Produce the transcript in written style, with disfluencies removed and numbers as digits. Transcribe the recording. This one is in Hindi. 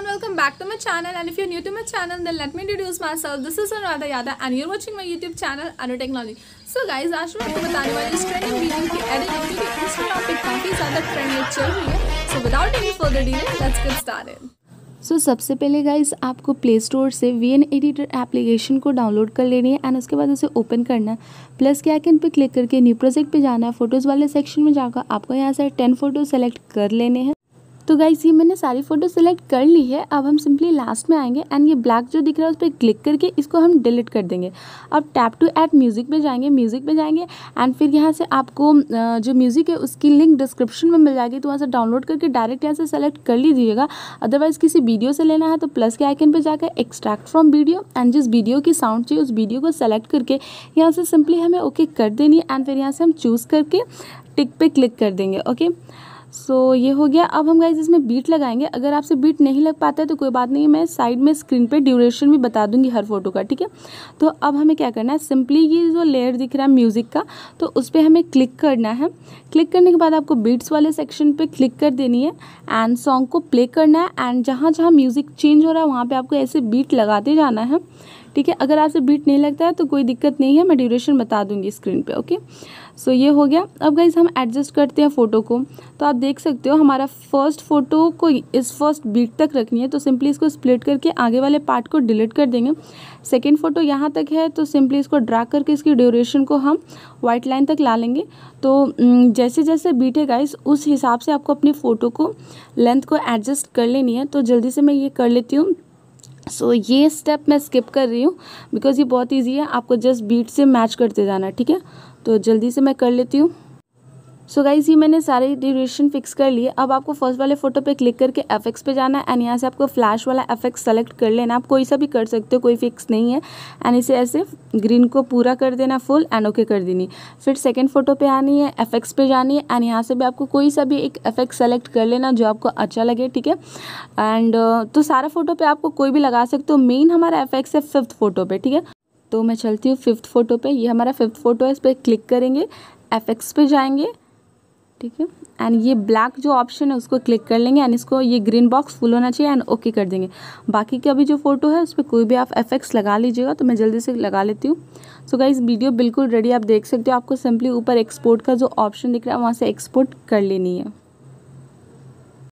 everyone, welcome back to my channel, and if you're new to my channel then let me introduce myself. This is Anuradha Yadav and you're watching my YouTube channel anutechnology. So guys, आज मैं आपको बताने वाली हूँ ट्रेंडिंग वीडियो की एडिटिंग क्योंकि इंस्टाग्राम पे काफ़ी ज़्यादा ट्रेंड में चल रही है. So without any further delay, let's get started. सबसे पहले गाइस आपको प्ले स्टोर से VN एडिटर एप्लीकेशन को डाउनलोड कर लेनी है एंड उसके बाद उसे ओपन करना है. प्लस के आइकन पे क्लिक करके न्यू प्रोजेक्ट पे जाना है. फ़ोटोज़ वाले सेक्शन में जाकर आपको यहाँ से 10 फ़ोटो सेलेक्ट कर लेने हैं. तो गाइस ये मैंने सारी फ़ोटो सेलेक्ट कर ली है. अब हम सिंपली लास्ट में आएंगे एंड ये ब्लैक जो दिख रहा है उस पर क्लिक करके इसको हम डिलीट कर देंगे. अब टैप टू ऐड म्यूज़िक पे जाएंगे एंड फिर यहाँ से आपको जो म्यूज़िक है उसकी लिंक डिस्क्रिप्शन में मिल जाएगी, तो वहाँ से डाउनलोड करके डायरेक्ट यहाँ से सेलेक्ट कर लीजिएगा. अदरवाइज़ किसी वीडियो से लेना है तो प्लस के आइकन पर जाकर एक्सट्रैक्ट फ्रॉम वीडियो एंड जिस वीडियो की साउंड चाहिए उस वीडियो को सेलेक्ट करके यहाँ से सिंपली हमें ओके कर देनी है एंड फिर यहाँ से हम चूज़ करके टिक पे क्लिक कर देंगे. ओके सो ये हो गया. अब हम गाइस इसमें बीट लगाएंगे. अगर आपसे बीट नहीं लग पाता है तो कोई बात नहीं, मैं साइड में स्क्रीन पे ड्यूरेशन भी बता दूंगी हर फोटो का, ठीक है. तो अब हमें क्या करना है, सिंपली ये जो लेयर दिख रहा है म्यूज़िक का तो उस पर हमें क्लिक करना है. क्लिक करने के बाद आपको बीट्स वाले सेक्शन पे क्लिक कर देनी है एंड सॉन्ग को प्ले करना है एंड जहाँ जहाँ म्यूज़िक चेंज हो रहा है वहाँ पर आपको ऐसे बीट लगाते जाना है, ठीक है. अगर आपसे बीट नहीं लगता है तो कोई दिक्कत नहीं है, मैं ड्यूरेशन बता दूंगी स्क्रीन पे. ओके सो ये हो गया. अब गाइस हम एडजस्ट करते हैं फ़ोटो को. तो आप देख सकते हो हमारा फर्स्ट फ़ोटो को इस फर्स्ट बीट तक रखनी है, तो सिंपली इसको स्प्लिट करके आगे वाले पार्ट को डिलीट कर देंगे. सेकेंड फ़ोटो यहाँ तक है तो सिंपली इसको ड्रैग करके इसकी ड्यूरेशन को हम वाइट लाइन तक ला लेंगे. तो जैसे जैसे बीट है गाइस उस हिसाब से आपको अपनी फ़ोटो को लेंथ को एडजस्ट कर लेनी है. तो जल्दी से मैं ये कर लेती हूँ. सो ये स्टेप मैं स्किप कर रही हूँ बिकॉज ये बहुत इजी है, आपको जस्ट बीट से मैच करते जाना है, ठीक है. तो जल्दी से मैं कर लेती हूँ. सो गाइस ये मैंने सारे ड्यूरेशन फिक्स कर लिए. अब आपको फर्स्ट वाले फ़ोटो पे क्लिक करके एफएक्स पे जाना है एंड यहाँ से आपको फ्लैश वाला एफएक्स सेलेक्ट कर लेना. आप कोई सा भी कर सकते हो, कोई फिक्स नहीं है. एंड इसे ऐसे ग्रीन को पूरा कर देना फुल एंड ओके कर देनी. फिर सेकंड फ़ोटो पे आनी है, एफएक्स पे जानी है एंड यहाँ से भी आपको कोई सा भी एक एफएक्स सेलेक्ट कर लेना जो आपको अच्छा लगे, ठीक है. एंड तो सारा फ़ोटो पे आपको कोई भी लगा सकते हो. मेन हमारा एफएक्स है 5th फ़ोटो पे, ठीक है. तो मैं चलती हूँ 5th फ़ोटो पे. ये हमारा 5th फ़ोटो है, इस पर क्लिक करेंगे, एफएक्स पे जाएंगे, ठीक है. एंड ये ब्लैक जो ऑप्शन है उसको क्लिक कर लेंगे एंड इसको ये ग्रीन बॉक्स फुल होना चाहिए एंड ओके कर देंगे. बाकी का भी जो फोटो है उस पर कोई भी आप एफएक्स लगा लीजिएगा. तो मैं जल्दी से लगा लेती हूँ. सो गाइस वीडियो बिल्कुल रेडी, आप देख सकते हो. आपको सिंपली ऊपर एक्सपोर्ट का जो ऑप्शन दिख रहा है वहाँ से एक्सपोर्ट कर लेनी है.